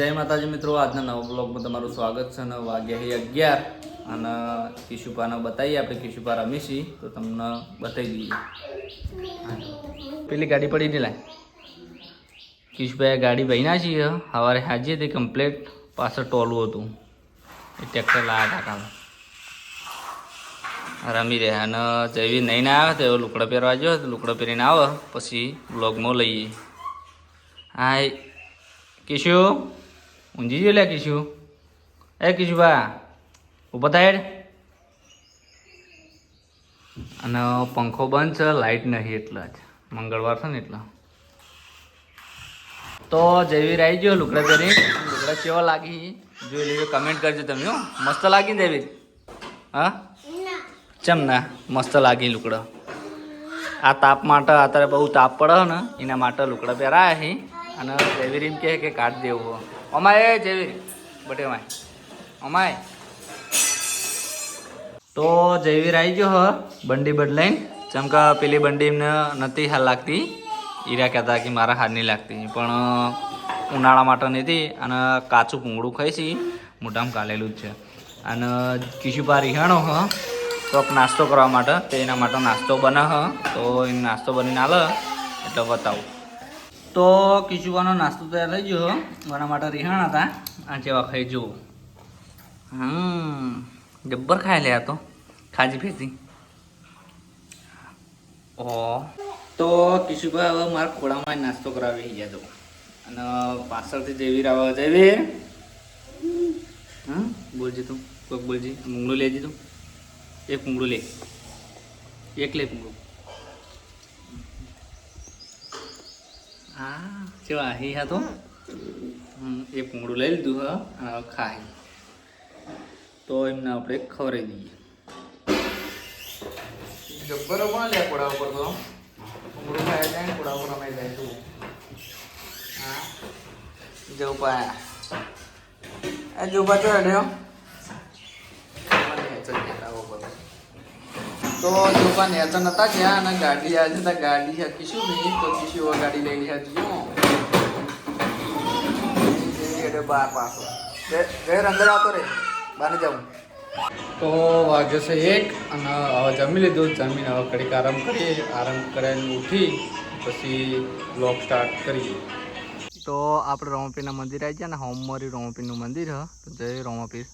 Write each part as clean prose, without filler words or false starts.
જય માતાજી મિત્રો, આજના નવા બ્લોગમાં તમારું સ્વાગત છે. અને વાગ્યા 11 અને કિશુપાને બતાવીએ આપણે. કિશુપા રમીશી તો તમને બતાવી દઈએ. પેલી ગાડી પડી નહીં લાય. કિશુભાઈ ગાડી બહીના છીએ સવારે હાજીએ તે કમ્પ્લેટ પાછળ ટોલું હતું એ ટ્રેક્ટર લાવ્યા હતા કામ રમી રહ્યા. અને જયવી નહીં ના આવે તો એવો લુકડા પહેરવા ગયો તો લુકડા પહેરીને આવે પછી બ્લોગમાં લઈએ. હા કિશુ ઊંઘી ગયો લે કિશુ. એ કિશુભા ઊભા થાય. અને પંખો બંધ છે, લાઇટ નહીં એટલે જ મંગળવાર છે ને એટલે. તો જયવીર આવી ગયો લુકડા પહેરી. લુકડા કેવા લાગી જોઈ લેજો, કમેન્ટ કરજો તમે. હો મસ્ત લાગી ને જયવીર? હા ચમ ના મસ્ત લાગી લુકડા. આ તાપ માટે અત્યારે બહુ તાપ પડે ને એના માટે લુકડા પહેરાયા છે. અને જયવીર એમ કહે કે કાઢ દેવું અમાય. જયવીર બટે અમાય અમાય. તો જયવીર આવી ગયો હ બંડી બદલાઈને. ચમકા પેલી બંડી એમને નથી હાલ લાગતી. ઈરા કહેતા કે મારા હાથ નહીં લાગતી, પણ ઉનાળા માટે નથી. અને કાચું ભૂંગળું ખાઈશી મોઢામાં કાલેલું જ છે. અને કિશુપા રિહાણો હ તો નાસ્તો કરવા માટે, તો એના માટે નાસ્તો બને હ. તો એ નાસ્તો બનીને આલે એટલે બતાવું. તો કિશુપાનો નાસ્તો તૈયાર થઈ ગયો. મારા માટે રિહાણ હતા. આ જેવા ખાઈ જુઓ. જબ્બર ખાઈ લે. આ તો ખાજી ફેરતી. ઓહ તો કિશુભાઈ હવે મારા ખોળામાં નાસ્તો કરાવી ગયા તો. અને પાછળથી જયવીર આવે. જયવીર હા બોલજી તું કોઈક બોલજી. મૂંગળું લેજી તું. એક મૂંગળું લે. એક લે મૂંગળું. હા કેવા અહીં હા તો એક મૂંગળું લઈ લીધું હ. અને હવે ખાય તો એમને આપણે ખવડાવી દઈએ. જબ્બર પણ લે કોડા ઉપર તો મૂંગળું ખાય જાય ને કોડા ઉપર રમાઈ જાય તું. હા જવું પાયા જવું પાછો હેડ્યો. તો જોપા નેચર નતા ગયા અને ગાડી આજે તા ગાડી છે કિશું નહીં. તો કિશું ગાડી લઈ લીધી જો બાર પાછો ઘેર અંદર આવતો રે બાને જવું. તો વાગ્યો છે 1 અને હવે જમી લીધું. જમીને હવે ઘડીક આરામ કરીએ. આરામ કરીને ઉઠી પછી બ્લોગ સ્ટાર્ટ કરીએ. તો આપણે રોમાપીરના મંદિર આવી ગયા ને હોમવારી રોમાપીરનું મંદિર હ. તો જય રોમાપીર.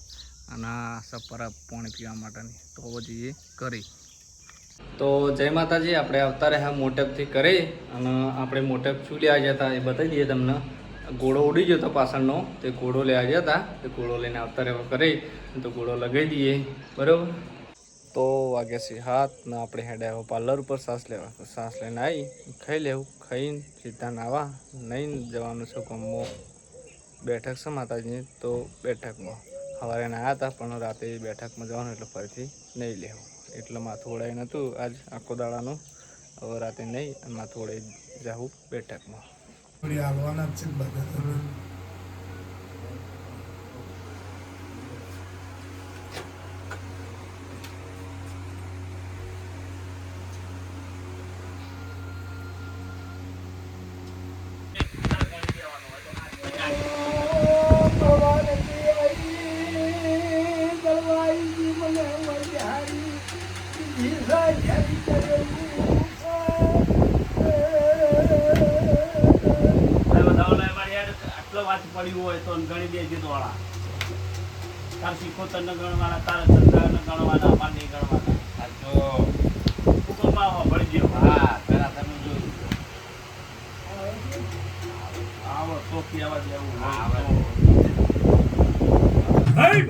અને સપરા પાણી પીવા માટેની તો જઈએ કરી. તો જય માતાજી. આપણે આવતા રહ્યા મોટેપથી કરી. અને આપણે મોટેપ શું લેવા ગયા હતા એ બતાવી દઈએ તમને. ઘોડો ઉડી ગયો હતો પાછળનો, તે ઘોડો લેવા ગયા હતા. તે ઘોડો લઈને આવતા રહેવા કરી તો ઘોડો લગાવી દઈએ બરાબર. તો વાગ્યા છે 7 ને આપણે હેડે આવો પાર્લર ઉપર શ્વાસ લેવા. શ્વાસ લઈને આવી ખાઈ લેવું. ખાઈને સીધા નાવા નહીં જવાનું છે ગામમાં. બેઠક છે માતાજીની તો બેઠકમાં સવારે નાયા હતા, પણ રાતે બેઠકમાં જવાનું એટલે ફરીથી નહીં લેવું. એટલે માથું ઓળાઈ નહોતું આજ આખો દાડાનું. હવે રાતે નહીં અને માથું ઓળાઈ જવું બેઠકમાં. હાલવાના જ છે બધા. પડ્યું હોય તો ગણી દેજે દોડા. તાર શીખો તને ગણવાના, તારા ચંદ્રને ગણવાના, અમાર નહીં ગણવાના. આ જો હુકમમાં ભળી ગયો. હા પેલા તમે જોયું. આવો ચોકી આવા જેવું. હા ભાઈ